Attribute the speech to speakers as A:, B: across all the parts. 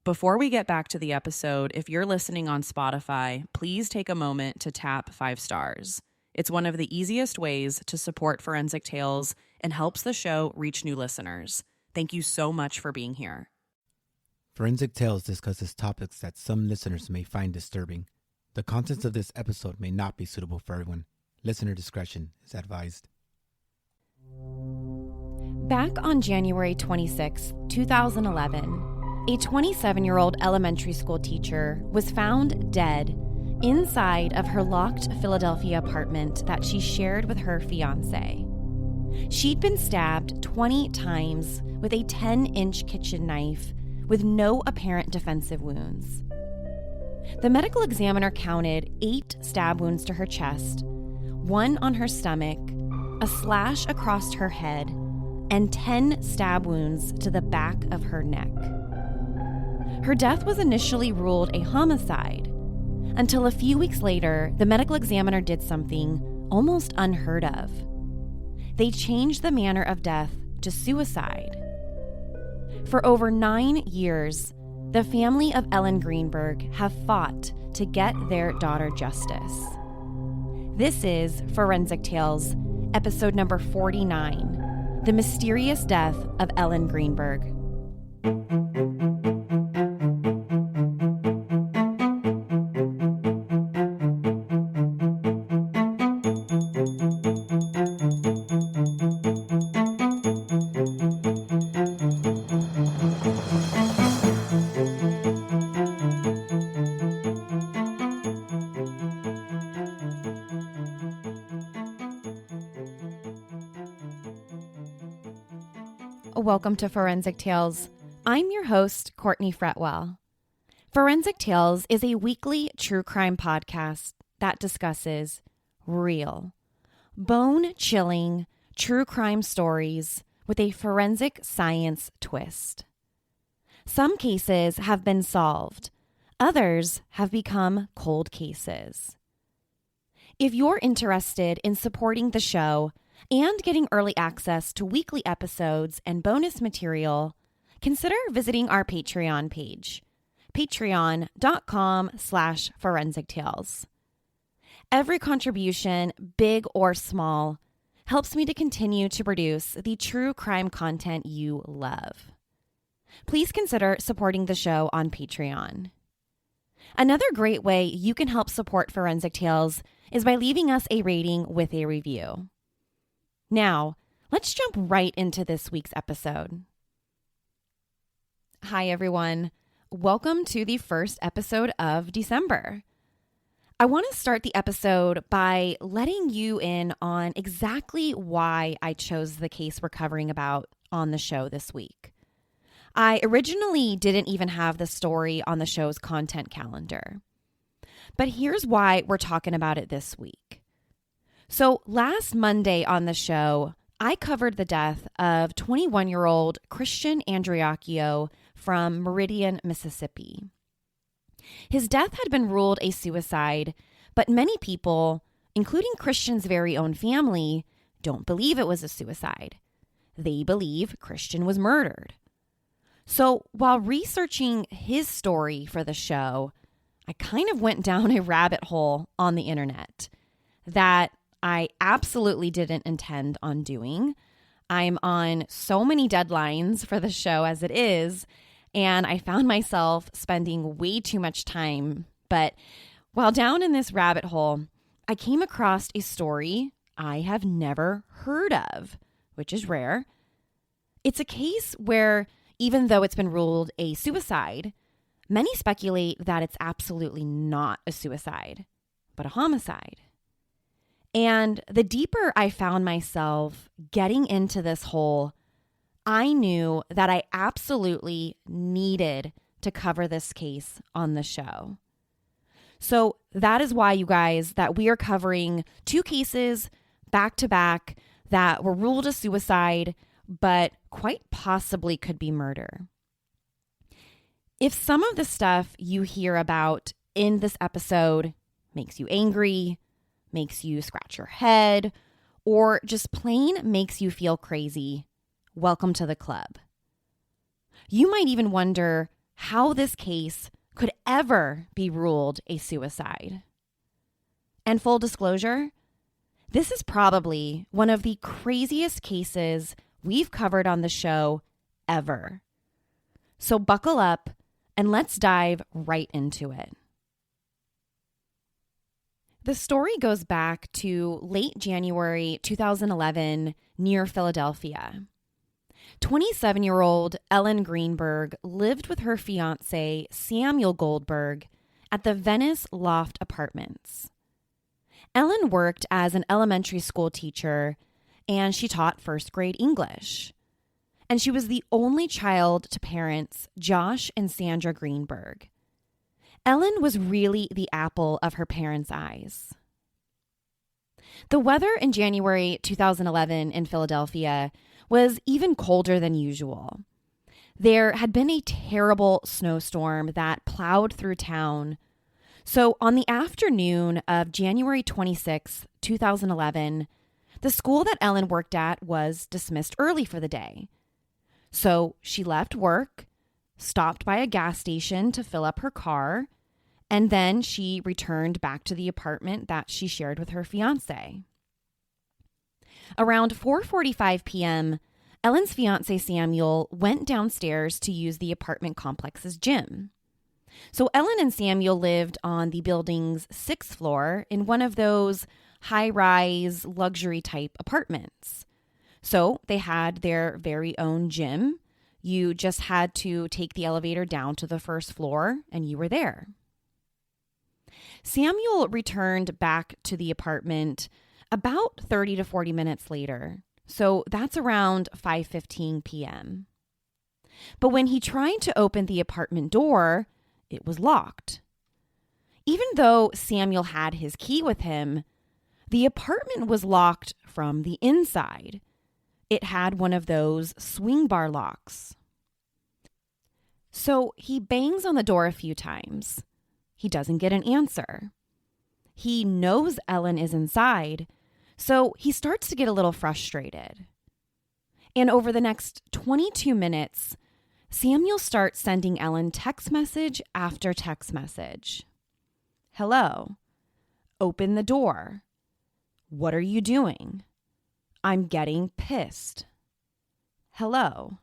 A: Before we get back to the episode, if you're listening on Spotify, please take a moment to tap 5 stars. It's one of the easiest ways to support Forensic Tales and helps the show reach new listeners. Thank you so much for being here.
B: Forensic Tales discusses topics that some listeners may find disturbing. The contents of this episode may not be suitable for everyone. Listener discretion is advised.
C: Back on January 26, 2011, a 27-year-old elementary school teacher was found dead inside of her locked Philadelphia apartment that she shared with her fiancé. She'd been stabbed 20 times with a 10-inch kitchen knife with no apparent defensive wounds. The medical examiner counted 8 stab wounds to her chest, 1 on her stomach, a slash across her head, and 10 stab wounds to the back of her neck. Her death was initially ruled a homicide, until a few weeks later, the medical examiner did something almost unheard of. They changed the manner of death to suicide. For over 9 years, the family of Ellen Greenberg have fought to get their daughter justice. This is Forensic Tales, episode number 49, The Mysterious Death of Ellen Greenberg. Welcome to Forensic Tales. I'm your host, Courtney Fretwell. Forensic Tales is a weekly true crime podcast that discusses real, bone-chilling true crime stories with a forensic science twist. Some cases have been solved. Others have become cold cases. If you're interested in supporting the show and getting early access to weekly episodes and bonus material, consider visiting our Patreon page, patreon.com/forensictales. Every contribution, big or small, helps me to continue to produce the true crime content you love. Please consider supporting the show on Patreon. Another great way you can help support Forensic Tales is by leaving us a rating with a review. Now, let's jump right into this week's episode. Hi, everyone. Welcome to the first episode of December. I want to start the episode by letting you in on exactly why I chose the case we're covering about on the show this week. I originally didn't even have the story on the show's content calendar. But here's why we're talking about it this week. So last Monday on the show, I covered the death of 21-year-old Christian Andreacchio from Meridian, Mississippi. His death had been ruled a suicide, but many people, including Christian's very own family, don't believe it was a suicide. They believe Christian was murdered. So while researching his story for the show, I kind of went down a rabbit hole on the internet that I absolutely didn't intend on doing. I'm on so many deadlines for the show as it is, and I found myself spending way too much time. But while down in this rabbit hole, I came across a story I have never heard of, which is rare. It's a case where, even though it's been ruled a suicide, many speculate that it's absolutely not a suicide, but a homicide. And the deeper I found myself getting into this hole, I knew that I absolutely needed to cover this case on the show. So that is why, you guys, that we are covering 2 cases back to back that were ruled a suicide, but quite possibly could be murder. If some of the stuff you hear about in this episode makes you angry, makes you scratch your head, or just plain makes you feel crazy, welcome to the club. You might even wonder how this case could ever be ruled a suicide. And full disclosure, this is probably one of the craziest cases we've covered on the show ever. So buckle up and let's dive right into it. The story goes back to late January 2011 near Philadelphia. 27-year-old Ellen Greenberg lived with her fiancé, Samuel Goldberg, at the Venice Loft Apartments. Ellen worked as an elementary school teacher, and she taught first grade English. And she was the only child to parents Josh and Sandra Greenberg. Ellen was really the apple of her parents' eyes. The weather in January 2011 in Philadelphia was even colder than usual. There had been a terrible snowstorm that plowed through town. So on the afternoon of January 26, 2011, the school that Ellen worked at was dismissed early for the day. So she left work, stopped by a gas station to fill up her car, and then she returned back to the apartment that she shared with her fiancé. Around 4:45 p.m., Ellen's fiancé Samuel went downstairs to use the apartment complex's gym. So Ellen and Samuel lived on the building's 6th floor in one of those high-rise luxury type apartments. So they had their very own gym. You just had to take the elevator down to the 1st floor and you were there. Samuel returned back to the apartment about 30 to 40 minutes later. So that's around 5:15 p.m. But when he tried to open the apartment door, it was locked. Even though Samuel had his key with him, the apartment was locked from the inside. It had one of those swing bar locks. So he bangs on the door a few times. He doesn't get an answer. He knows Ellen is inside, so he starts to get a little frustrated. And over the next 22 minutes, Samuel starts sending Ellen text message after text message. Hello. Open the door. What are you doing? I'm getting pissed. Hello.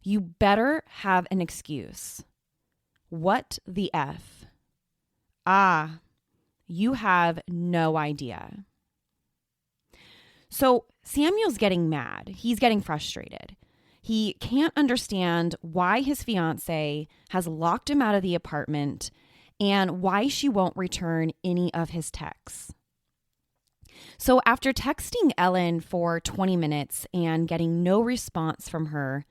C: You better have an excuse. What the F? Ah, you have no idea. So Samuel's getting mad. He's getting frustrated. He can't understand why his fiancée has locked him out of the apartment and why she won't return any of his texts. So after texting Ellen for 20 minutes and getting no response from her,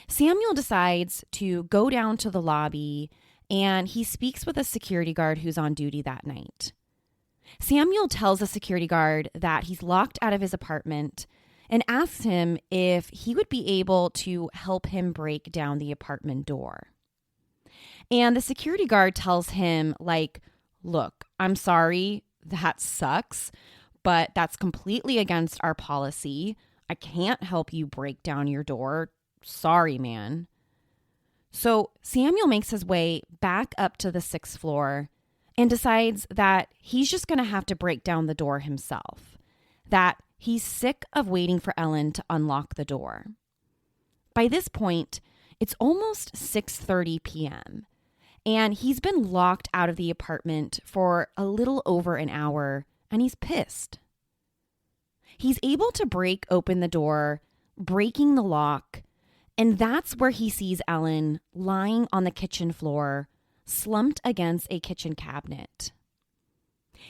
C: Samuel decides to go down to the lobby and he speaks with a security guard who's on duty that night. Samuel tells the security guard that he's locked out of his apartment and asks him if he would be able to help him break down the apartment door. And the security guard tells him, look, I'm sorry, that sucks, but that's completely against our policy. I can't help you break down your door. Sorry, man. So Samuel makes his way back up to the 6th floor and decides that he's just going to have to break down the door himself, that he's sick of waiting for Ellen to unlock the door. By this point, it's almost 6:30 p.m., and he's been locked out of the apartment for a little over an hour, and he's pissed. He's able to break open the door, breaking the lock, and that's where he sees Ellen lying on the kitchen floor, slumped against a kitchen cabinet.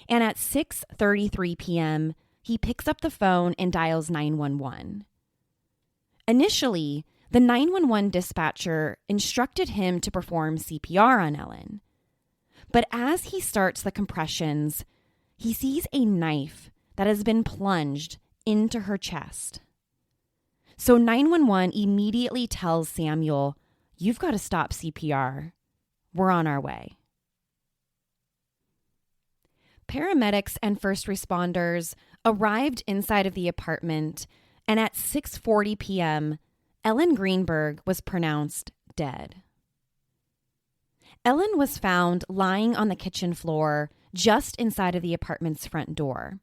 C: And at 6:33 p.m., he picks up the phone and dials 911. Initially, the 911 dispatcher instructed him to perform CPR on Ellen. But as he starts the compressions, he sees a knife that has been plunged into her chest. So 911 immediately tells Samuel, "You've got to stop CPR. We're on our way." Paramedics and first responders arrived inside of the apartment, and at 6:40 p.m., Ellen Greenberg was pronounced dead. Ellen was found lying on the kitchen floor just inside of the apartment's front door.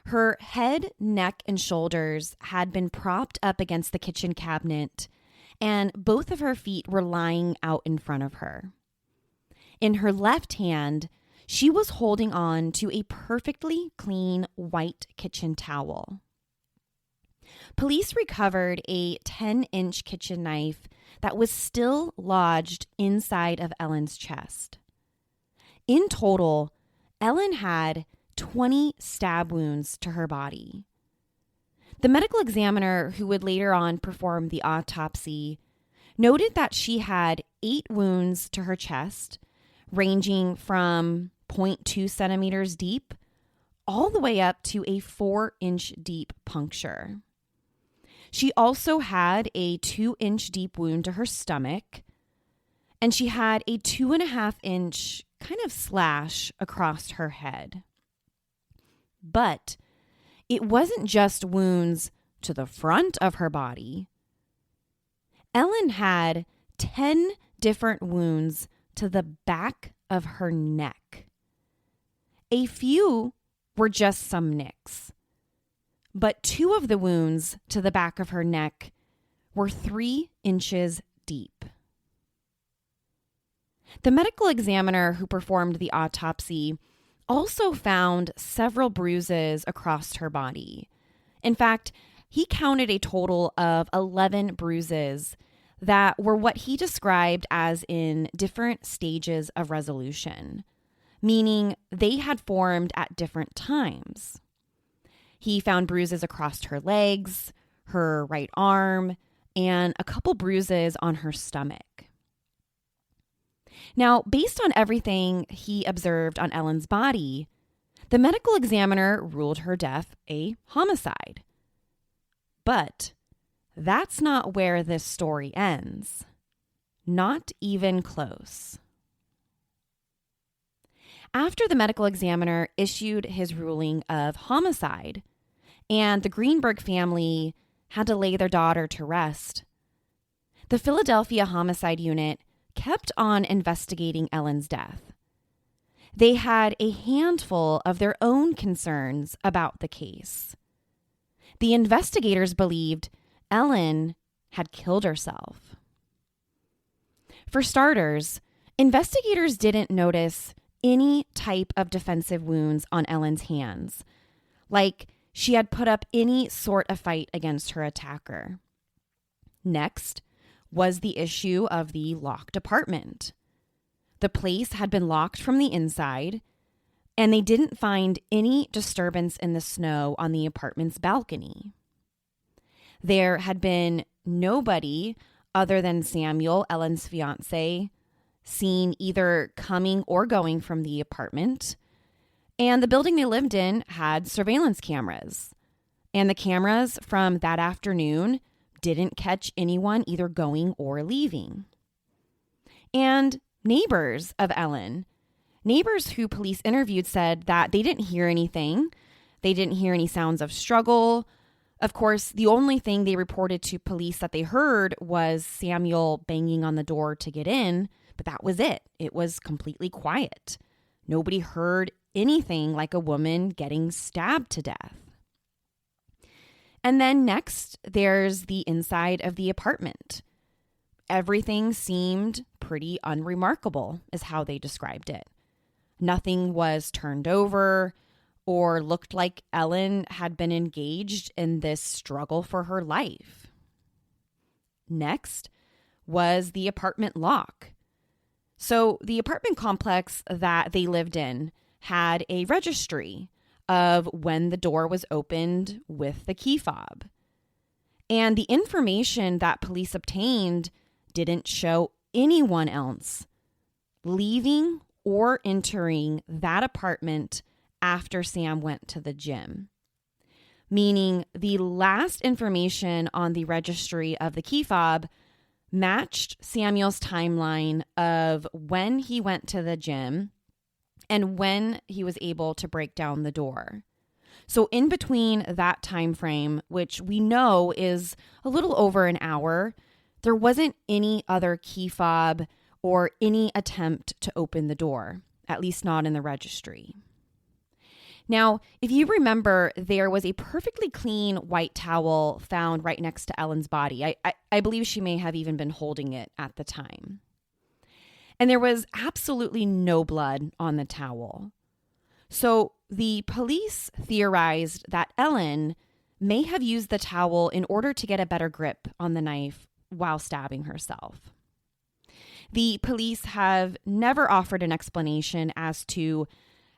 C: Her head, neck, and shoulders had been propped up against the kitchen cabinet, and both of her feet were lying out in front of her. In her left hand, she was holding on to a perfectly clean white kitchen towel. Police recovered a 10-inch kitchen knife that was still lodged inside of Ellen's chest. In total, Ellen had 20 stab wounds to her body. The medical examiner who would later on perform the autopsy noted that she had 8 wounds to her chest, ranging from 0.2 centimeters deep all the way up to a 4-inch deep puncture. She also had a 2-inch deep wound to her stomach, and she had a 2.5-inch kind of slash across her head. But it wasn't just wounds to the front of her body. Ellen had 10 different wounds to the back of her neck. A few were just some nicks, but 2 of the wounds to the back of her neck were 3 inches deep. The medical examiner who performed the autopsy also found several bruises across her body. In fact, he counted a total of 11 bruises that were what he described as in different stages of resolution, meaning they had formed at different times. He found bruises across her legs, her right arm, and a couple bruises on her stomach. Now, based on everything he observed on Ellen's body, the medical examiner ruled her death a homicide. But that's not where this story ends. Not even close. After the medical examiner issued his ruling of homicide, and the Greenberg family had to lay their daughter to rest, the Philadelphia Homicide Unit kept on investigating Ellen's death. They had a handful of their own concerns about the case. The investigators believed Ellen had killed herself. For starters, investigators didn't notice any type of defensive wounds on Ellen's hands, like she had put up any sort of fight against her attacker. Next was the issue of the locked apartment. The place had been locked from the inside, and they didn't find any disturbance in the snow on the apartment's balcony. There had been nobody other than Samuel, Ellen's fiance, seen either coming or going from the apartment, and the building they lived in had surveillance cameras, and the cameras from that afternoon didn't catch anyone either going or leaving. And neighbors of Ellen, neighbors who police interviewed, said that they didn't hear anything. They didn't hear any sounds of struggle. Of course, the only thing they reported to police that they heard was Samuel banging on the door to get in, but that was it. It was completely quiet. Nobody heard anything like a woman getting stabbed to death. And then next, there's the inside of the apartment. Everything seemed pretty unremarkable, is how they described it. Nothing was turned over or looked like Ellen had been engaged in this struggle for her life. Next was the apartment lock. So the apartment complex that they lived in had a registry of when the door was opened with the key fob. And the information that police obtained didn't show anyone else leaving or entering that apartment after Sam went to the gym. Meaning the last information on the registry of the key fob matched Samuel's timeline of when he went to the gym and when he was able to break down the door. So in between that time frame, which we know is a little over an hour, there wasn't any other key fob or any attempt to open the door, at least not in the registry. Now, if you remember, there was a perfectly clean white towel found right next to Ellen's body. I believe she may have even been holding it at the time. And there was absolutely no blood on the towel. So the police theorized that Ellen may have used the towel in order to get a better grip on the knife while stabbing herself. The police have never offered an explanation as to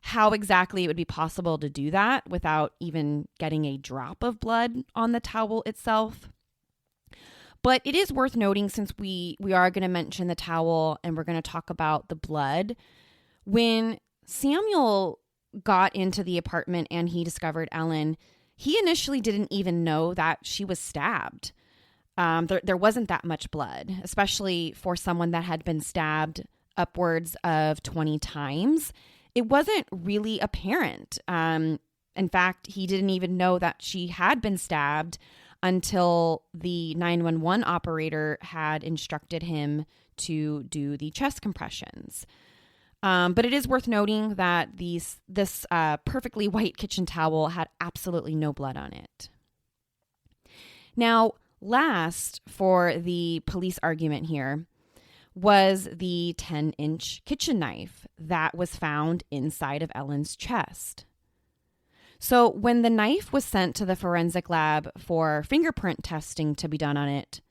C: how exactly it would be possible to do that without even getting a drop of blood on the towel itself. But it is worth noting, since we are going to mention the towel and we're going to talk about the blood, when Samuel got into the apartment and he discovered Ellen, he initially didn't even know that she was stabbed. There wasn't that much blood, especially for someone that had been stabbed upwards of 20 times. It wasn't really apparent. In fact, he didn't even know that she had been stabbed until the 911 operator had instructed him to do the chest compressions. But it is worth noting that this perfectly white kitchen towel had absolutely no blood on it. Now, last for the police argument here was the 10-inch kitchen knife that was found inside of Ellen's chest. So when the knife was sent to the forensic lab for fingerprint testing to be done on it,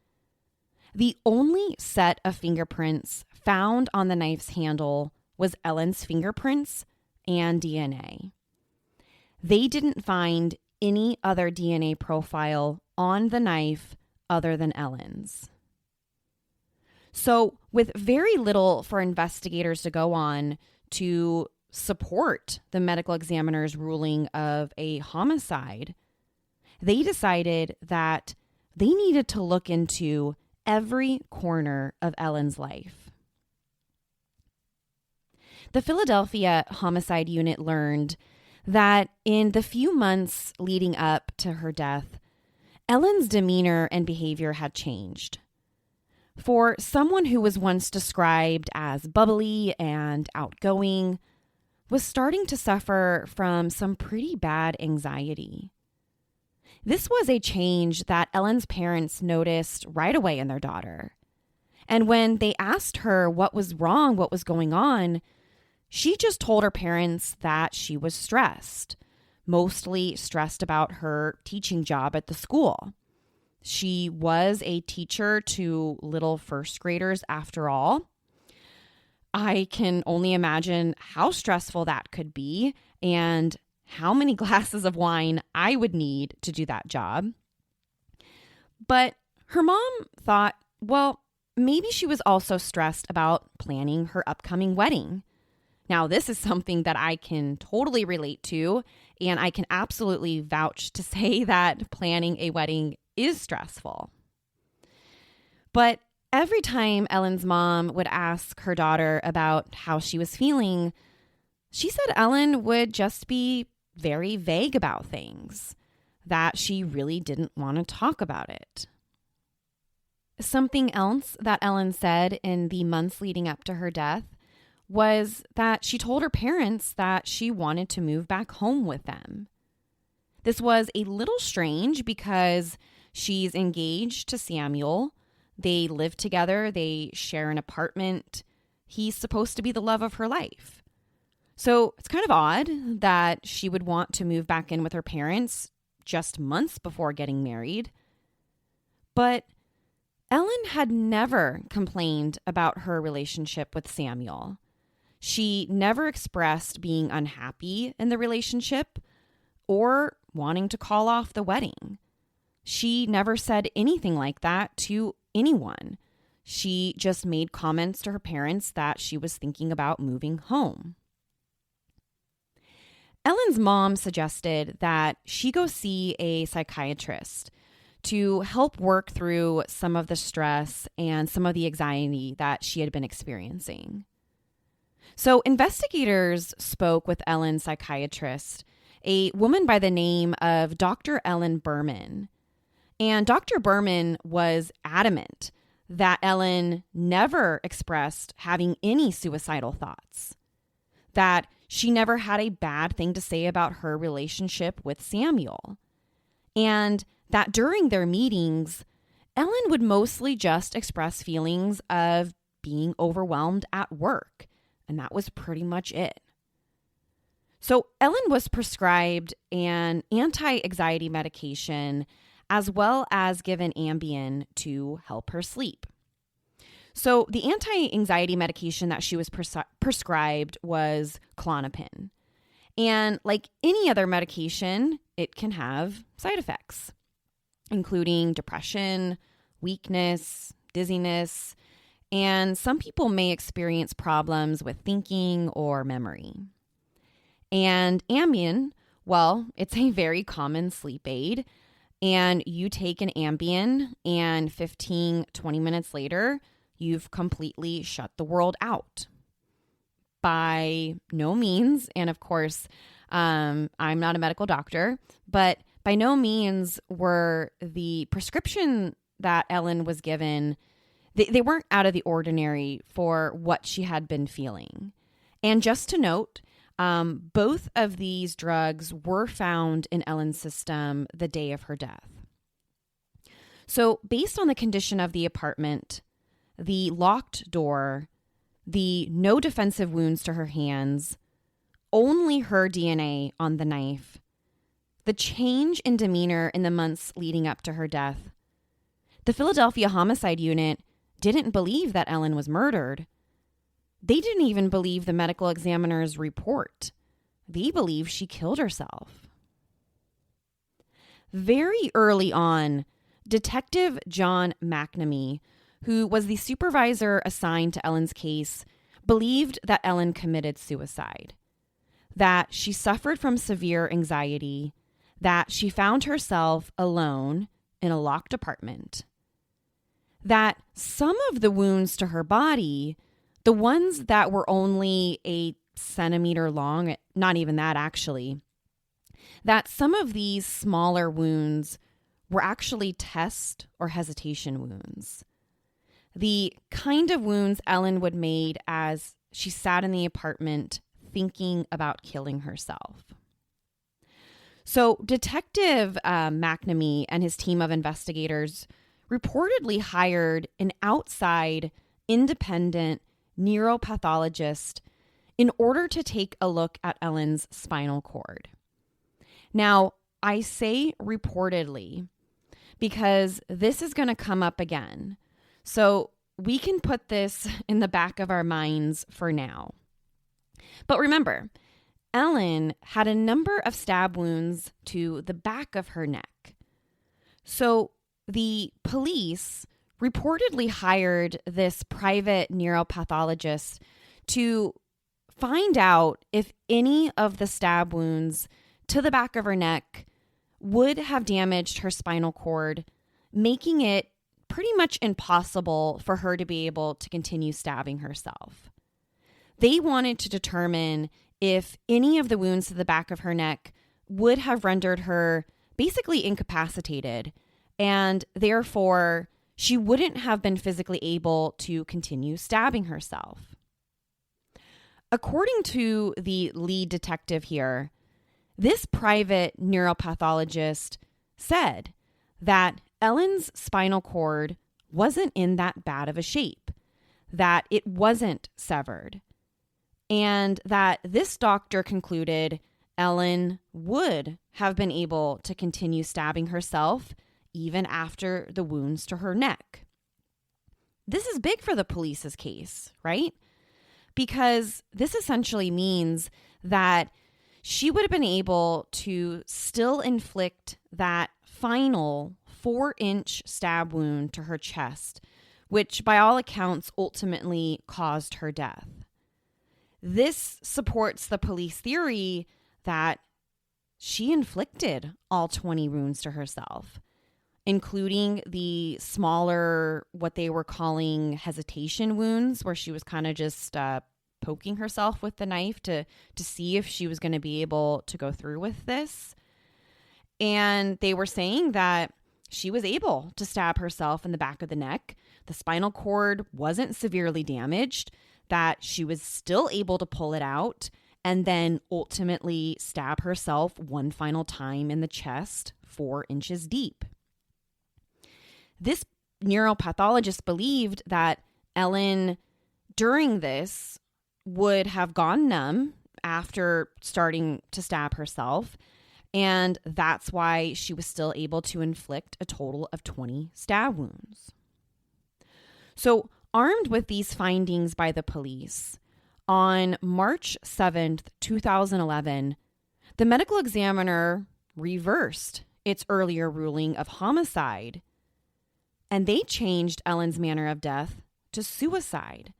C: the only set of fingerprints found on the knife's handle was Ellen's fingerprints and DNA. They didn't find any other DNA profile on the knife other than Ellen's. So with very little for investigators to go on to support the medical examiner's ruling of a homicide, they decided that they needed to look into every corner of Ellen's life. The Philadelphia Homicide Unit learned that in the few months leading up to her death, Ellen's demeanor and behavior had changed. For someone who was once described as bubbly and outgoing, was starting to suffer from some pretty bad anxiety. This was a change that Ellen's parents noticed right away in their daughter. And when they asked her what was wrong, what was going on, she just told her parents that she was stressed, mostly stressed about her teaching job at the school. She was a teacher to little first graders after all. I can only imagine how stressful that could be and how many glasses of wine I would need to do that job. But her mom thought, well, maybe she was also stressed about planning her upcoming wedding. Now, this is something that I can totally relate to, and I can absolutely vouch to say that planning a wedding is stressful. But every time Ellen's mom would ask her daughter about how she was feeling, she said Ellen would just be very vague about things, that she really didn't want to talk about it. Something else that Ellen said in the months leading up to her death was that she told her parents that she wanted to move back home with them. This was a little strange because she's engaged to Samuel. They live together. They share an apartment. He's supposed to be the love of her life. So it's kind of odd that she would want to move back in with her parents just months before getting married. But Ellen had never complained about her relationship with Samuel. She never expressed being unhappy in the relationship or wanting to call off the wedding. She never said anything like that to anyone. She just made comments to her parents that she was thinking about moving home. Ellen's mom suggested that she go see a psychiatrist to help work through some of the stress and some of the anxiety that she had been experiencing. So investigators spoke with Ellen's psychiatrist, a woman by the name of Dr. Ellen Berman. And Dr. Berman was adamant that Ellen never expressed having any suicidal thoughts, that she never had a bad thing to say about her relationship with Samuel, and that during their meetings, Ellen would mostly just express feelings of being overwhelmed at work, and that was pretty much it. So Ellen was prescribed an anti-anxiety medication as well as given Ambien to help her sleep. So the anti-anxiety medication that she was prescribed was Klonopin. And like any other medication, it can have side effects, including depression, weakness, dizziness, and some people may experience problems with thinking or memory. And Ambien, well, it's a very common sleep aid. And you take an Ambien and 15, 20 minutes later, you've completely shut the world out. By no means, and of course, I'm not a medical doctor, but by no means were the prescription that Ellen was given, they weren't out of the ordinary for what she had been feeling. And just to note, both of these drugs were found in Ellen's system the day of her death. So based on the condition of the apartment, the locked door, the no defensive wounds to her hands, only her DNA on the knife, the change in demeanor in the months leading up to her death, the Philadelphia Homicide Unit didn't believe that Ellen was murdered. They didn't even believe the medical examiner's report. They believed she killed herself. Very early on, Detective John McNamee, who was the supervisor assigned to Ellen's case, believed that Ellen committed suicide, that she suffered from severe anxiety, that she found herself alone in a locked apartment, that some of the wounds to her body, the ones that were only a centimeter long, not even that actually, that some of these smaller wounds were actually test or hesitation wounds. The kind of wounds Ellen would made as she sat in the apartment thinking about killing herself. So Detective McNamee and his team of investigators reportedly hired an outside, independent neuropathologist in order to take a look at Ellen's spinal cord. Now, I say reportedly because this is going to come up again. So we can put this in the back of our minds for now. But remember, Ellen had a number of stab wounds to the back of her neck. So the police reportedly hired this private neuropathologist to find out if any of the stab wounds to the back of her neck would have damaged her spinal cord, making it pretty much impossible for her to be able to continue stabbing herself. They wanted to determine if any of the wounds to the back of her neck would have rendered her basically incapacitated, and therefore she wouldn't have been physically able to continue stabbing herself. According to the lead detective here, this private neuropathologist said that Ellen's spinal cord wasn't in that bad of a shape, that it wasn't severed, and that this doctor concluded Ellen would have been able to continue stabbing herself even after the wounds to her neck. This is big for the police's case, right? Because this essentially means that she would have been able to still inflict that final 4-inch stab wound to her chest, which by all accounts ultimately caused her death. This supports the police theory that she inflicted all 20 wounds to herself, including the smaller, what they were calling hesitation wounds, where she was kind of just poking herself with the knife to see if she was going to be able to go through with this. And they were saying that she was able to stab herself in the back of the neck. the spinal cord wasn't severely damaged, that she was still able to pull it out and then ultimately stab herself one final time in the chest, 4 inches deep. This neuropathologist believed that Ellen, during this, would have gone numb after starting to stab herself, and that's why she was still able to inflict a total of 20 stab wounds. So, armed with these findings by the police, on March 7th, 2011, the medical examiner reversed its earlier ruling of homicide, and they changed Ellen's manner of death to suicide,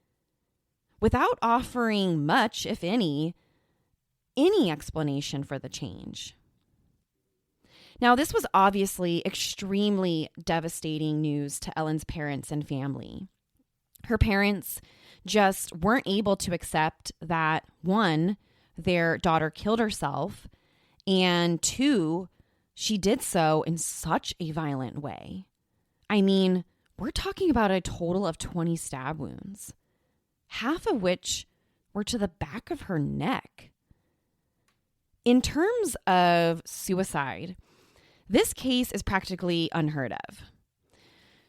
C: without offering much, if any explanation for the change. Now, this was obviously extremely devastating news to Ellen's parents and family. Her parents just weren't able to accept that, 1, their daughter killed herself, and 2, she did so in such a violent way. I mean, we're talking about a total of 20 stab wounds, half of which were to the back of her neck. In terms of suicide, this case is practically unheard of.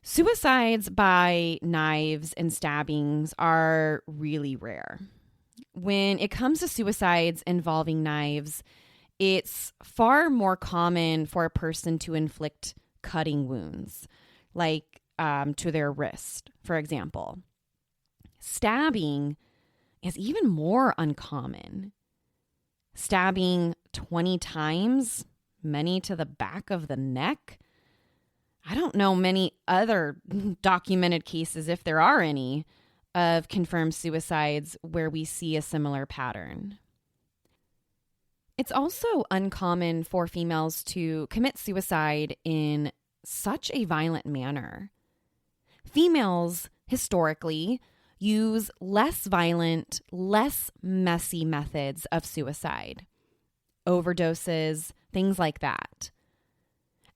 C: Suicides by knives and stabbings are really rare. When it comes to suicides involving knives, it's far more common for a person to inflict cutting wounds, like to their wrist, for example. Stabbing is even more uncommon. Stabbing 20 times, many to the back of the neck. I don't know many other documented cases, if there are any, of confirmed suicides where we see a similar pattern. It's also uncommon for females to commit suicide in such a violent manner. Females, historically, use less violent, less messy methods of suicide. Overdoses, things like that.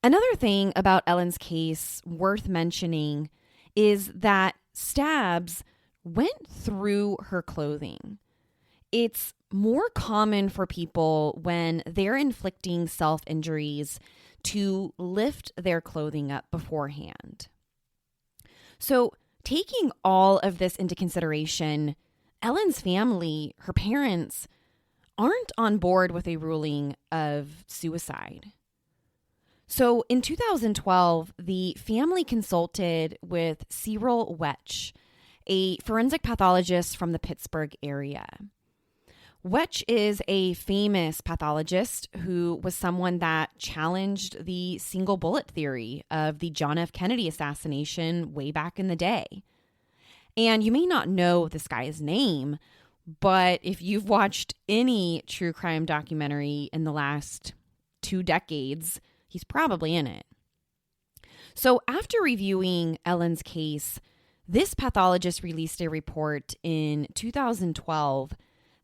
C: Another thing about Ellen's case worth mentioning is that stabs went through her clothing. It's more common for people when they're inflicting self-injuries to lift their clothing up beforehand. So, taking all of this into consideration, Ellen's family, her parents, aren't on board with a ruling of suicide. So in 2012, the family consulted with Cyril Wetch, a forensic pathologist from the Pittsburgh area. Wetch is a famous pathologist who was someone that challenged the single bullet theory of the John F. Kennedy assassination way back in the day. And you may not know this guy's name, but if you've watched any true crime documentary in the last 2 decades, he's probably in it. So after reviewing Ellen's case, this pathologist released a report in 2012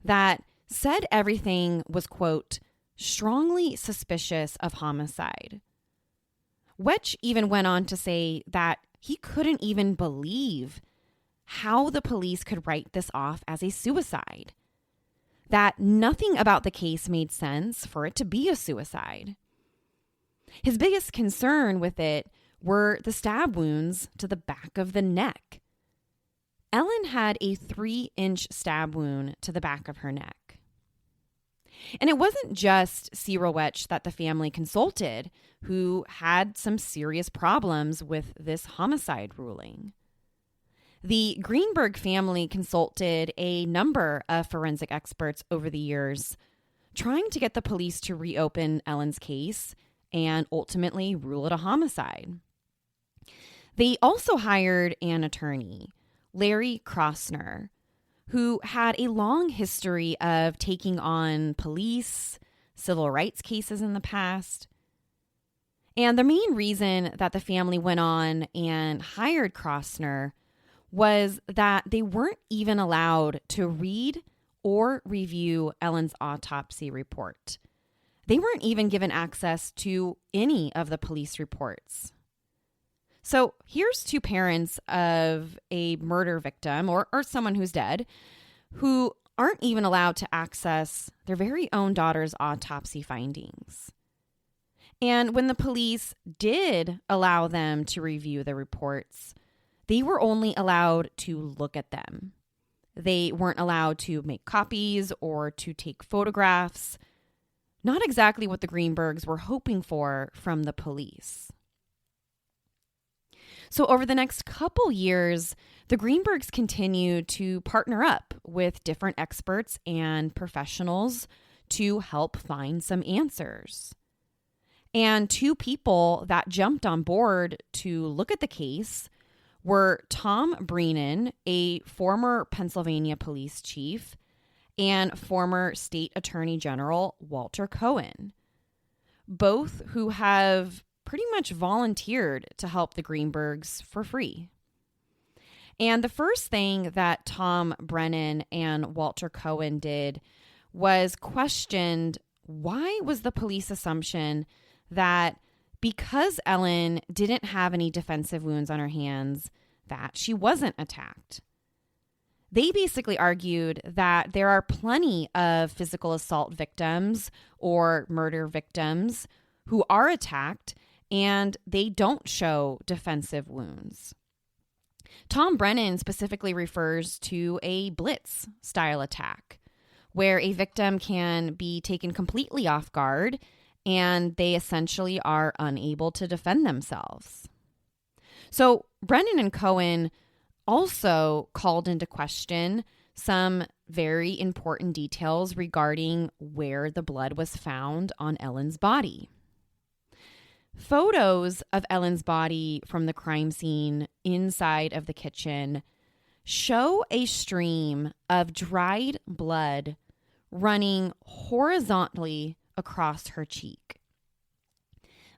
C: that said everything was, quote, strongly suspicious of homicide. Wetch even went on to say that he couldn't even believe how the police could write this off as a suicide, that nothing about the case made sense for it to be a suicide. His biggest concern with it were the stab wounds to the back of the neck. Ellen had a 3-inch stab wound to the back of her neck. And it wasn't just Cyril Wetch that the family consulted, who had some serious problems with this homicide ruling. The Greenberg family consulted a number of forensic experts over the years, trying to get the police to reopen Ellen's case and ultimately rule it a homicide. They also hired an attorney, Larry Krosner, who had a long history of taking on police, civil rights cases in the past. And the main reason that the family went on and hired Krosner was that they weren't even allowed to read or review Ellen's autopsy report. They weren't even given access to any of the police reports. So here's two parents of a murder victim or someone who's dead who aren't even allowed to access their very own daughter's autopsy findings. And when the police did allow them to review the reports, they were only allowed to look at them. They weren't allowed to make copies or to take photographs. Not exactly what the Greenbergs were hoping for from the police. So over the next couple years, the Greenbergs continued to partner up with different experts and professionals to help find some answers. And two people that jumped on board to look at the case were Tom Brennan, a former Pennsylvania police chief, and former State Attorney General Walter Cohen, both who have pretty much volunteered to help the Greenbergs for free. And the first thing that Tom Brennan and Walter Cohen did was questioned why was the police assumption that because Ellen didn't have any defensive wounds on her hands, that she wasn't attacked. They basically argued that there are plenty of physical assault victims or murder victims who are attacked and they don't show defensive wounds. Tom Brennan specifically refers to a blitz style attack, where a victim can be taken completely off guard and they essentially are unable to defend themselves. So Brennan and Cohen also called into question some very important details regarding where the blood was found on Ellen's body. Photos of Ellen's body from the crime scene inside of the kitchen show a stream of dried blood running horizontally across her cheek.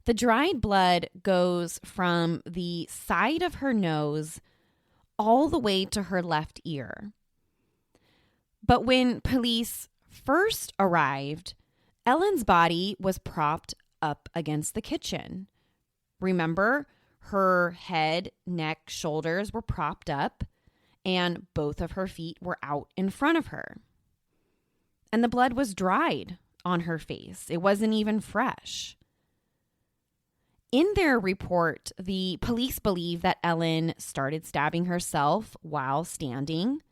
C: The dried blood goes from the side of her nose all the way to her left ear. But when police first arrived, Ellen's body was propped up against the kitchen. Remember, her head, neck, shoulders were propped up, and both of her feet were out in front of her. And the blood was dried on her face. It wasn't even fresh. In their report, the police believe that Ellen started stabbing herself while standing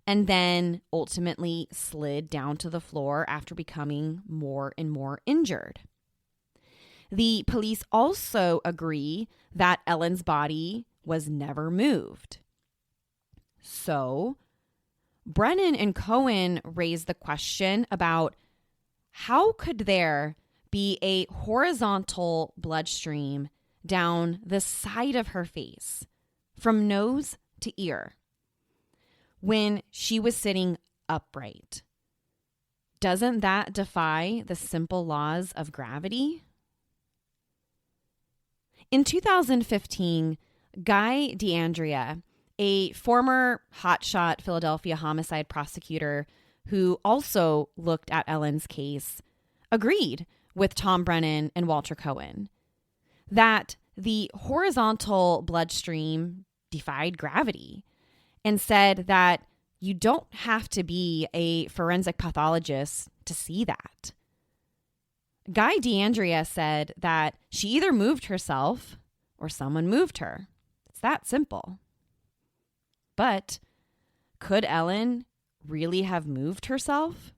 C: and then ultimately slid down to the floor after becoming more and more injured. The police also agree that Ellen's body was never moved. So, Brennan and Cohen raised the question about how could there be a horizontal bloodstream down the side of her face from nose to ear when she was sitting upright? Doesn't that defy the simple laws of gravity? In 2015, Guy DeAndrea, a former hotshot Philadelphia homicide prosecutor who also looked at Ellen's case, agreed with Tom Brennan and Walter Cohen that the horizontal bloodstream defied gravity and said that you don't have to be a forensic pathologist to see that. Guy DeAndrea said that she either moved herself or someone moved her. It's that simple. But could Ellen really have moved herself?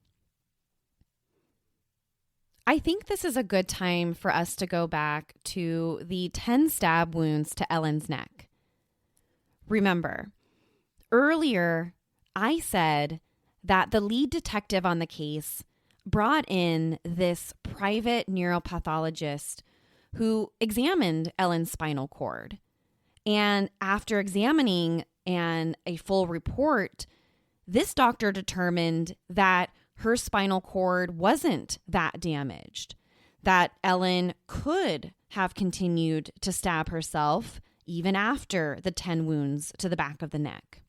C: I think this is a good time for us to go back to the 10 stab wounds to Ellen's neck. Remember, earlier I said that the lead detective on the case brought in this private neuropathologist who examined Ellen's spinal cord. And after examining a full report, this doctor determined that her spinal cord wasn't that damaged, that Ellen could have continued to stab herself even after the 10 wounds to the back of the neck.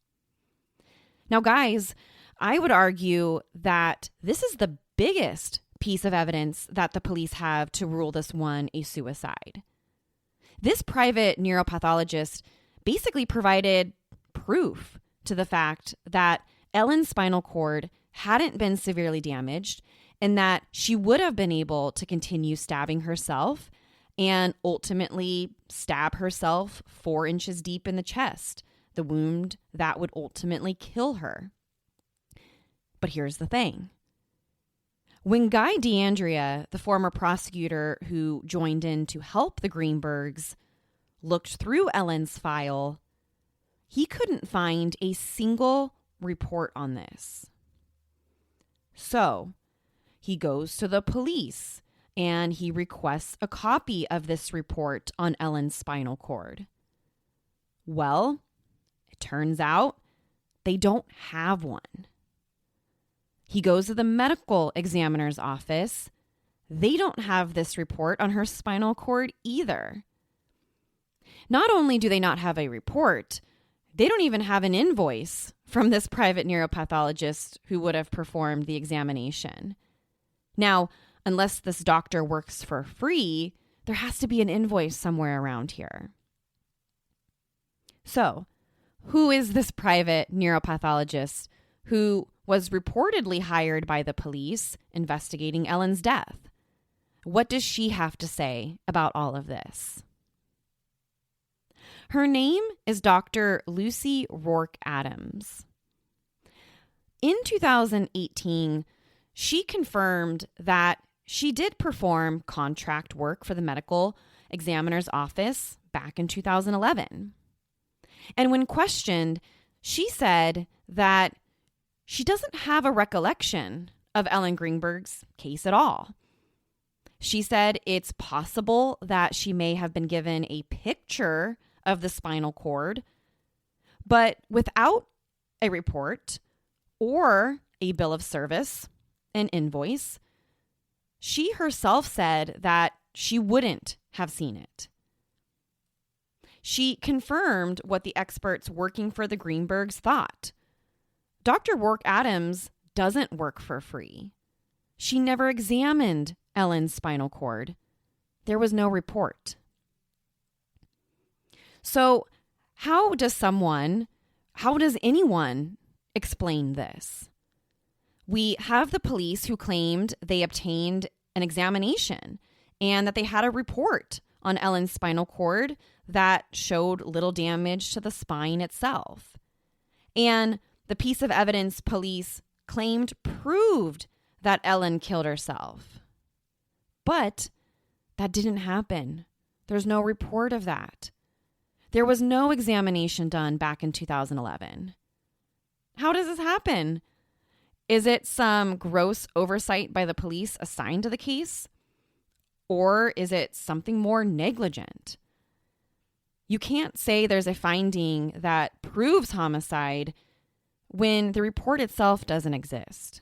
C: Now, guys, I would argue that this is the biggest piece of evidence that the police have to rule this one a suicide. This private neuropathologist basically provided proof to the fact that Ellen's spinal cord hadn't been severely damaged and that she would have been able to continue stabbing herself and ultimately stab herself 4 inches deep in the chest, the wound that would ultimately kill her. But here's the thing. When Guy DeAndrea, the former prosecutor who joined in to help the Greenbergs, looked through Ellen's file, he couldn't find a single report on this. So he goes to the police and he requests a copy of this report on Ellen's spinal cord. Well, it turns out they don't have one. He goes to the medical examiner's office. They don't have this report on her spinal cord either. Not only do they not have a report, they don't even have an invoice from this private neuropathologist who would have performed the examination. Now, unless this doctor works for free, there has to be an invoice somewhere around here. So, who is this private neuropathologist who was reportedly hired by the police investigating Ellen's death? What does she have to say about all of this? Her name is Dr. Lucy Rourke Adams. In 2018, she confirmed that she did perform contract work for the medical examiner's office back in 2011. And when questioned, she said that she doesn't have a recollection of Ellen Greenberg's case at all. She said it's possible that she may have been given a picture of the spinal cord, but without a report or a bill of service, an invoice, she herself said that she wouldn't have seen it. She confirmed what the experts working for the Greenbergs thought. Dr. Rourke Adams doesn't work for free. She never examined Ellen's spinal cord. There was no report. So how does anyone explain this? We have the police who claimed they obtained an examination and that they had a report on Ellen's spinal cord that showed little damage to the spine itself. And the piece of evidence police claimed proved that Ellen killed herself. But that didn't happen. There's no report of that. There was no examination done back in 2011. How does this happen? Is it some gross oversight by the police assigned to the case? Or is it something more negligent? You can't say there's a finding that proves homicide when the report itself doesn't exist.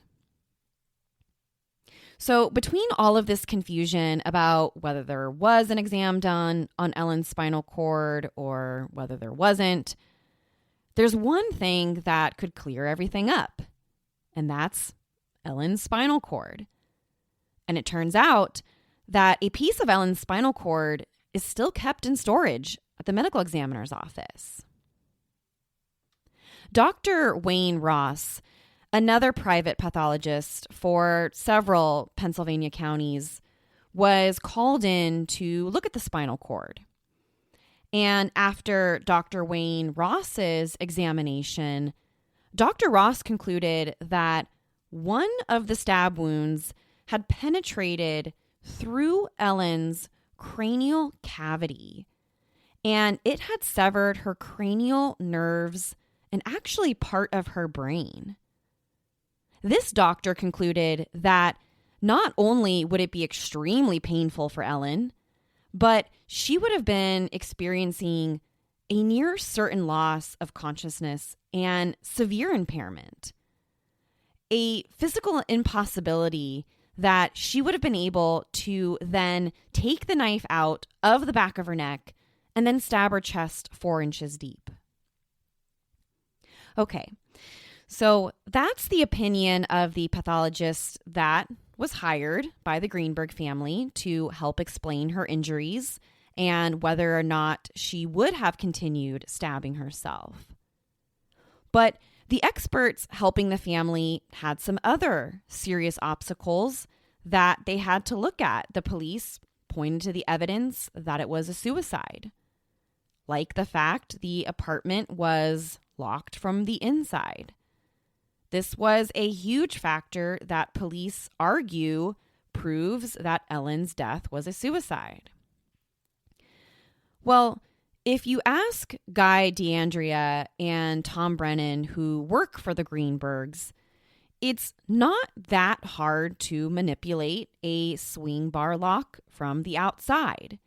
C: So between all of this confusion about whether there was an exam done on Ellen's spinal cord or whether there wasn't, there's one thing that could clear everything up, and that's Ellen's spinal cord. And it turns out that a piece of Ellen's spinal cord is still kept in storage at the medical examiner's office. Dr. Wayne Ross, another private pathologist for several Pennsylvania counties, was called in to look at the spinal cord. And after Dr. Wayne Ross's examination, Dr. Ross concluded that one of the stab wounds had penetrated through Ellen's cranial cavity, and it had severed her cranial nerves and actually part of her brain. This doctor concluded that not only would it be extremely painful for Ellen, but she would have been experiencing a near certain loss of consciousness and severe impairment, a physical impossibility that she would have been able to then take the knife out of the back of her neck and then stab her chest 4 inches deep. Okay, so that's the opinion of the pathologist that was hired by the Greenberg family to help explain her injuries and whether or not she would have continued stabbing herself. But the experts helping the family had some other serious obstacles that they had to look at. The police pointed to the evidence that it was a suicide, like the fact the apartment was locked from the inside. This was a huge factor that police argue proves that Ellen's death was a suicide. Well, if you ask Guy DeAndrea and Tom Brennan, who work for the Greenbergs, it's not that hard to manipulate a swing bar lock from the outside.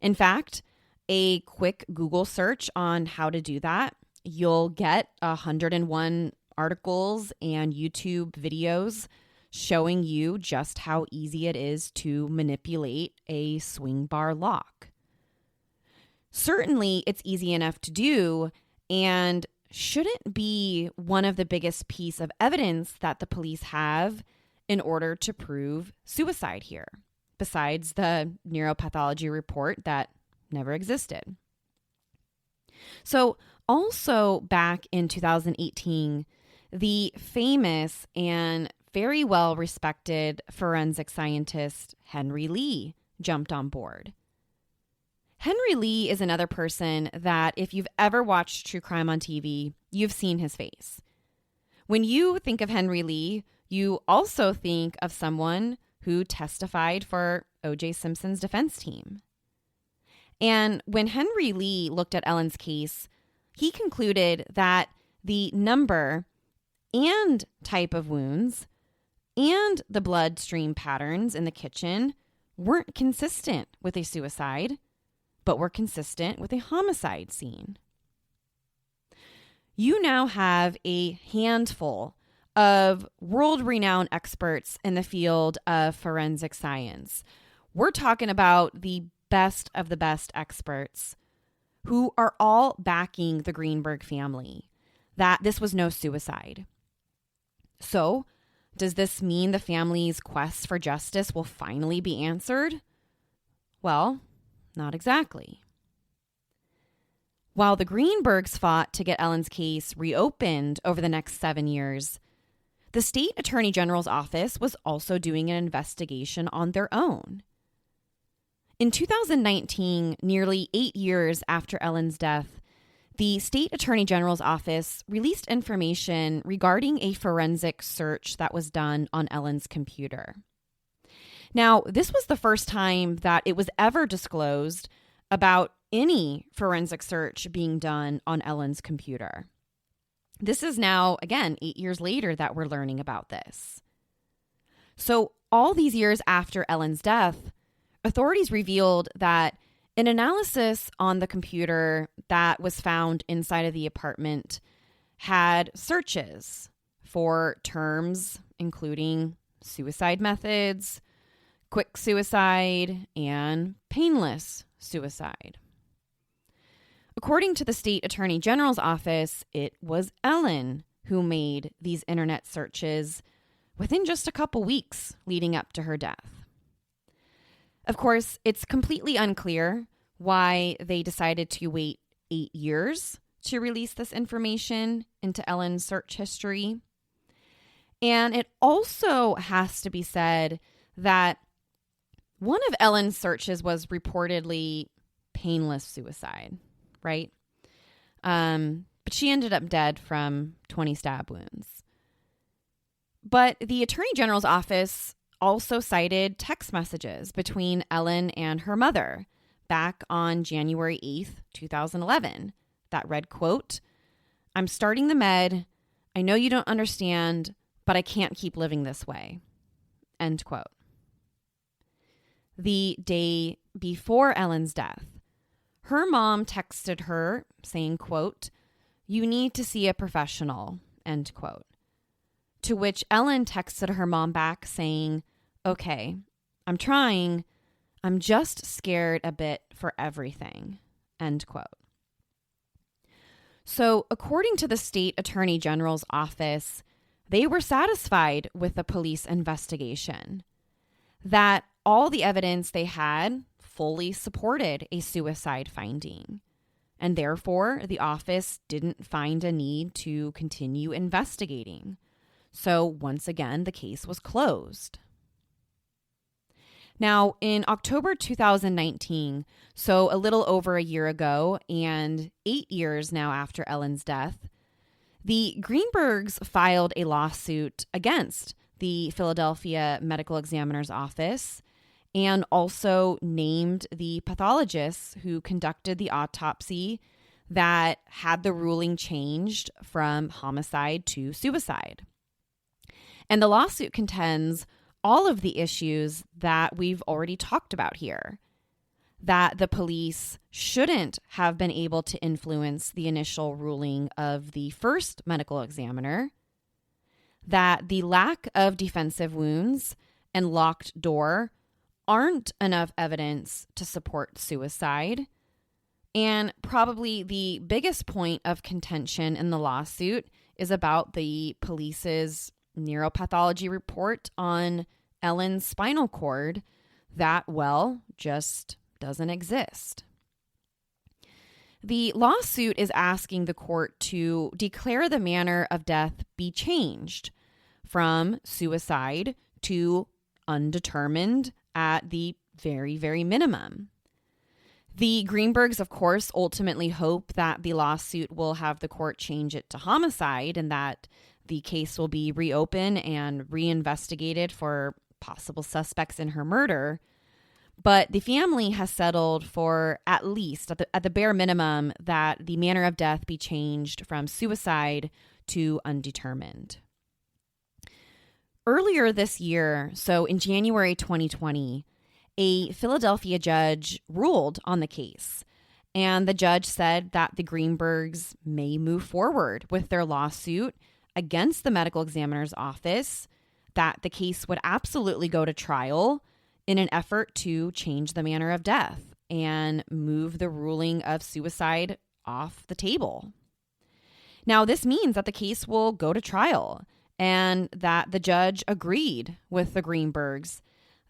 C: In fact, a quick Google search on how to do that, you'll get 101 articles and YouTube videos showing you just how easy it is to manipulate a swing bar lock. Certainly, it's easy enough to do and shouldn't be one of the biggest piece of evidence that the police have in order to prove suicide here, besides the neuropathology report that never existed. So also back in 2018, the famous and very well-respected forensic scientist Henry Lee jumped on board. Henry Lee is another person that if you've ever watched true crime on TV, you've seen his face. When you think of Henry Lee, you also think of someone who testified for O.J. Simpson's defense team. And when Henry Lee looked at Ellen's case, he concluded that the number and type of wounds and the bloodstream patterns in the kitchen weren't consistent with a suicide, but were consistent with a homicide scene. You now have a handful of world-renowned experts in the field of forensic science. We're talking about the best of the best experts who are all backing the Greenberg family that this was no suicide. So, does this mean the family's quest for justice will finally be answered? Well, not exactly. While the Greenbergs fought to get Ellen's case reopened over the next 7 years, the state attorney general's office was also doing an investigation on their own. In 2019, nearly 8 years after Ellen's death, the state attorney general's office released information regarding a forensic search that was done on Ellen's computer. Now, this was the first time that it was ever disclosed about any forensic search being done on Ellen's computer. This is now, again, 8 years later that we're learning about this. So all these years after Ellen's death, authorities revealed that an analysis on the computer that was found inside of the apartment had searches for terms including suicide methods, quick suicide, and painless suicide. According to the state attorney general's office, it was Ellen who made these internet searches within just a couple weeks leading up to her death. Of course, it's completely unclear why they decided to wait 8 years to release this information into Ellen's search history. And it also has to be said that one of Ellen's searches was reportedly painless suicide, right? But she ended up dead from 20 stab wounds. But the Attorney General's office also cited text messages between Ellen and her mother back on January 8th, 2011 that read, quote, "I'm starting the med. I know you don't understand, but I can't keep living this way." End quote. The day before Ellen's death, her mom texted her saying, quote, "You need to see a professional," end quote. To which Ellen texted her mom back saying, "Okay, I'm trying. I'm just scared a bit for everything," end quote. So according to the state attorney general's office, they were satisfied with the police investigation, that all the evidence they had fully supported a suicide finding, and therefore the office didn't find a need to continue investigating. So once again, the case was closed. Now, in October 2019, so a little over a year ago and 8 years now after Ellen's death, the Greenbergs filed a lawsuit against the Philadelphia Medical Examiner's Office and also named the pathologists who conducted the autopsy that had the ruling changed from homicide to suicide. And the lawsuit contends all of the issues that we've already talked about here. That the police shouldn't have been able to influence the initial ruling of the first medical examiner, that the lack of defensive wounds and locked door aren't enough evidence to support suicide, and probably the biggest point of contention in the lawsuit is about the police's neuropathology report on Ellen's spinal cord that, well, just doesn't exist. The lawsuit is asking the court to declare the manner of death be changed from suicide to undetermined at the very, very minimum. The Greenbergs, of course, ultimately hope that the lawsuit will have the court change it to homicide and that the case will be reopened and reinvestigated for possible suspects in her murder. But the family has settled for at least, at the bare minimum, that the manner of death be changed from suicide to undetermined. Earlier this year, so in January 2020, a Philadelphia judge ruled on the case. And the judge said that the Greenbergs may move forward with their lawsuit against the medical examiner's office, that the case would absolutely go to trial in an effort to change the manner of death and move the ruling of suicide off the table. Now, this means that the case will go to trial and that the judge agreed with the Greenbergs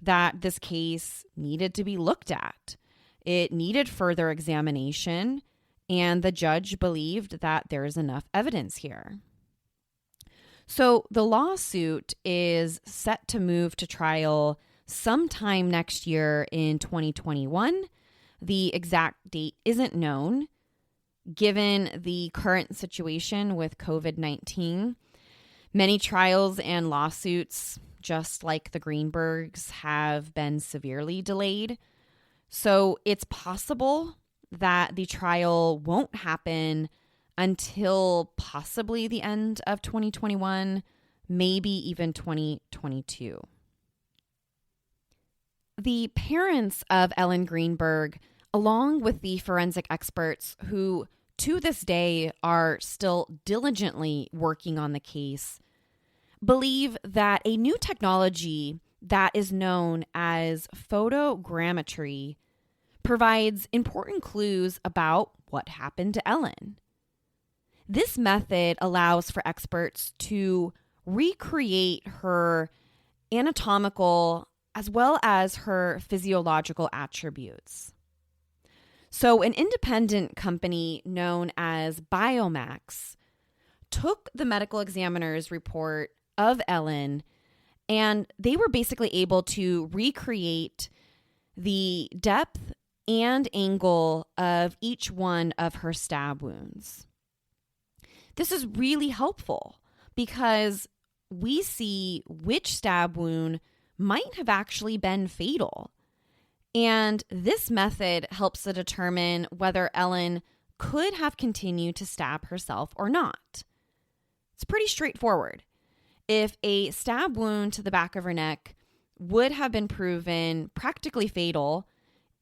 C: that this case needed to be looked at. It needed further examination, and the judge believed that there is enough evidence here. So the lawsuit is set to move to trial sometime next year in 2021. The exact date isn't known. Given the current situation with COVID-19, many trials and lawsuits, just like the Greenbergs, have been severely delayed. So it's possible that the trial won't happen until possibly the end of 2021, maybe even 2022. The parents of Ellen Greenberg, along with the forensic experts who to this day are still diligently working on the case, believe that a new technology that is known as photogrammetry provides important clues about what happened to Ellen. This method allows for experts to recreate her anatomical as well as her physiological attributes. So an independent company known as Biomax took the medical examiner's report of Ellen, and they were basically able to recreate the depth and angle of each one of her stab wounds. This is really helpful because we see which stab wound might have actually been fatal. And this method helps to determine whether Ellen could have continued to stab herself or not. It's pretty straightforward. If a stab wound to the back of her neck would have been proven practically fatal,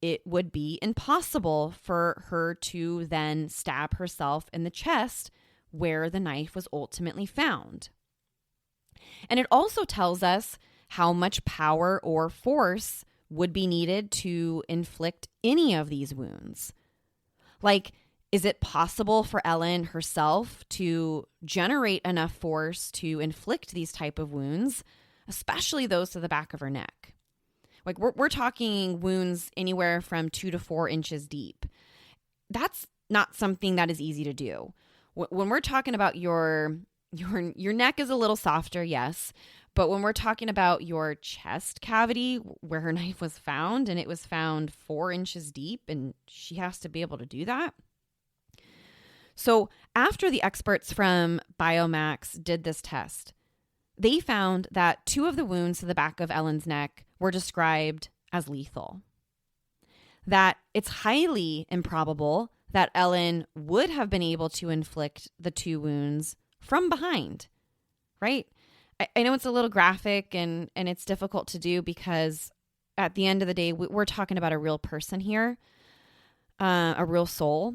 C: it would be impossible for her to then stab herself in the chest where the knife was ultimately found. And it also tells us how much power or force would be needed to inflict any of these wounds. Like, is it possible for Ellen herself to generate enough force to inflict these type of wounds, especially those to the back of her neck? Like we're talking wounds anywhere from 2 to 4 inches deep. That's not something that is easy to do. When we're talking about your neck is a little softer, yes. But when we're talking about your chest cavity where her knife was found, and it was found 4 inches deep, and she has to be able to do that. So after the experts from Biomax did this test, they found that 2 of the wounds to the back of Ellen's neck were described as lethal. That it's highly improbable that Ellen would have been able to inflict the 2 wounds from behind, right? I know it's a little graphic and it's difficult to do because at the end of the day, we're talking about a real person here, a real soul.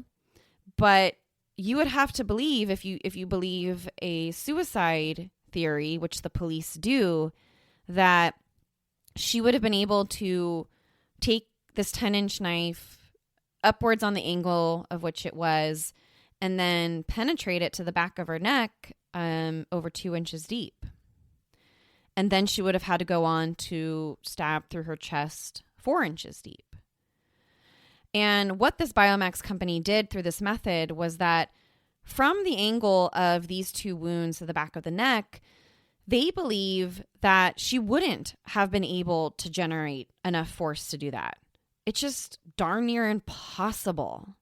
C: But you would have to believe, if you believe a suicide theory, which the police do, that she would have been able to take this 10-inch knife upwards on the angle of which it was, and then penetrate it to the back of her neck over 2 inches deep. And then she would have had to go on to stab through her chest 4 inches deep. And what this Biomax company did through this method was that from the angle of these 2 wounds to the back of the neck, they believe that she wouldn't have been able to generate enough force to do that. It's just darn near impossible.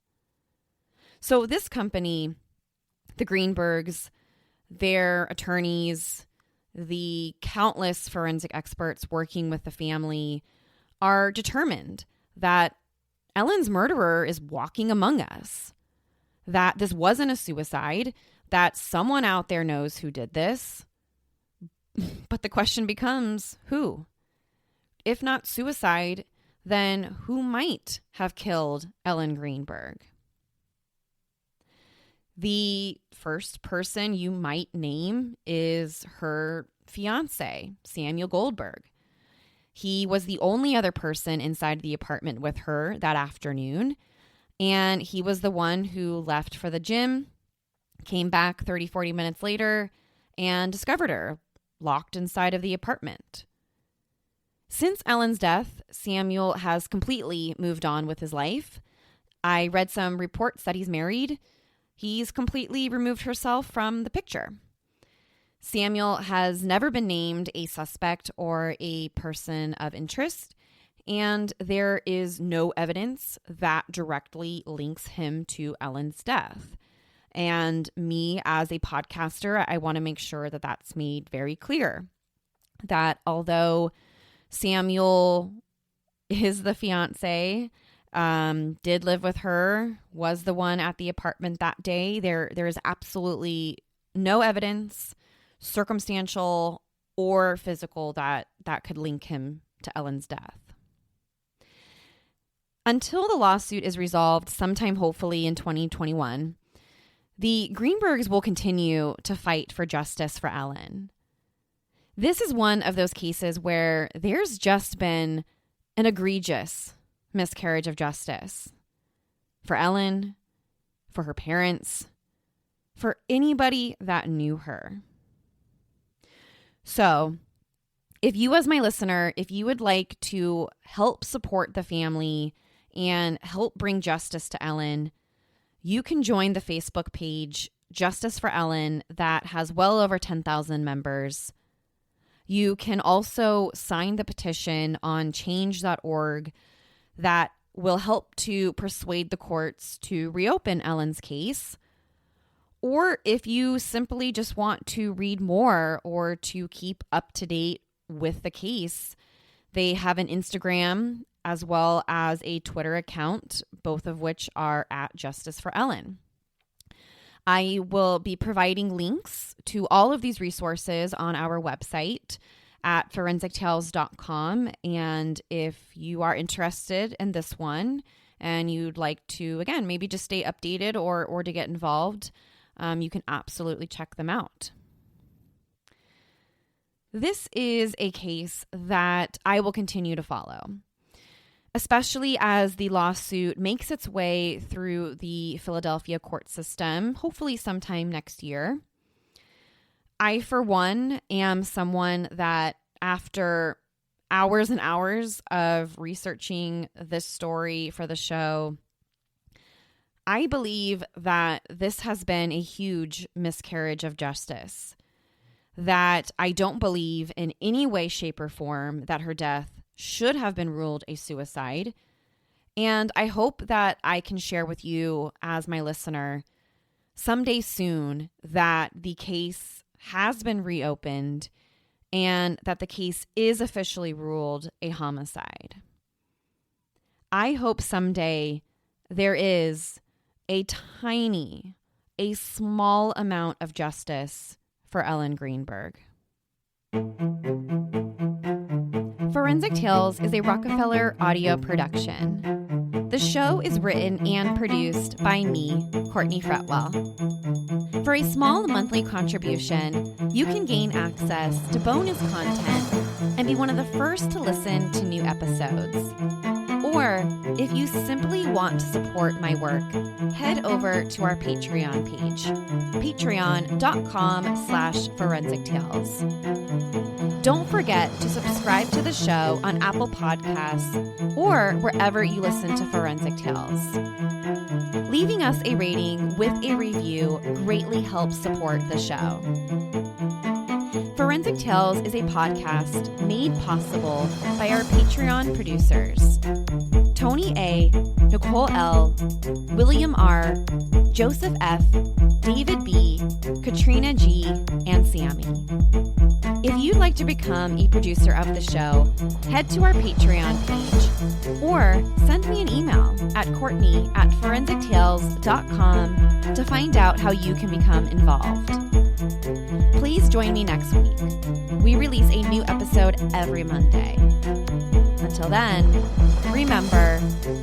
C: So this company, the Greenbergs, their attorneys, the countless forensic experts working with the family are determined that Ellen's murderer is walking among us, that this wasn't a suicide, that someone out there knows who did this. But the question becomes, who? If not suicide, then who might have killed Ellen Greenberg? The first person you might name is her fiance, Samuel Goldberg. He was the only other person inside the apartment with her that afternoon, and he was the one who left for the gym, came back 30, 40 minutes later, and discovered her locked inside of the apartment. Since Ellen's death, Samuel has completely moved on with his life. I read some reports that he's married. He's completely removed herself from the picture. Samuel has never been named a suspect or a person of interest, and there is no evidence that directly links him to Ellen's death. And me, as a podcaster, I want to make sure that that's made very clear, that although Samuel is the fiance, did live with her, was the one at the apartment that day, there is absolutely no evidence, circumstantial or physical, that could link him to Ellen's death. Until the lawsuit is resolved sometime hopefully in 2021, the Greenbergs will continue to fight for justice for Ellen. This is one of those cases where there's just been an egregious miscarriage of justice for Ellen, for her parents, for anybody that knew her. So, if you as my listener, if you would like to help support the family and help bring justice to Ellen, you can join the Facebook page Justice for Ellen that has well over 10,000 members. You can also sign the petition on change.org that will help to persuade the courts to reopen Ellen's case. Or if you simply just want to read more or to keep up to date with the case, they have an Instagram as well as a Twitter account, both of which are at Justice for Ellen. I will be providing links to all of these resources on our website at forensictales.com. And if you are interested in this one and you'd like to, again, maybe just stay updated or to get involved, you can absolutely check them out. This is a case that I will continue to follow, especially as the lawsuit makes its way through the Philadelphia court system, hopefully sometime next year. I, for one, am someone that after hours and hours of researching this story for the show, I believe that this has been a huge miscarriage of justice. That I don't believe in any way, shape, or form that her death should have been ruled a suicide. And I hope that I can share with you as my listener someday soon that the case has been reopened and that the case is officially ruled a homicide. I hope someday there is a small amount of justice for Ellen Greenberg. Forensic Tales is a Rockefeller audio production. The show is written and produced by me, Courtney Fretwell. For a small monthly contribution, you can gain access to bonus content and be one of the first to listen to new episodes. Or, if you simply want to support my work, head over to our Patreon page, patreon.com/Forensic Tales. Don't forget to subscribe to the show on Apple Podcasts or wherever you listen to Forensic Tales. Leaving us a rating with a review greatly helps support the show. Forensic Tales is a podcast made possible by our Patreon producers, Tony A., Nicole L., William R., Joseph F., David B., Katrina G., and Sammy. If you'd like to become a producer of the show, head to our Patreon page or send me an email at courtney@forensictales.com to find out how you can become involved. Please join me next week. We release a new episode every Monday. Until then, remember,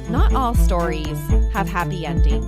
C: not all stories have happy endings.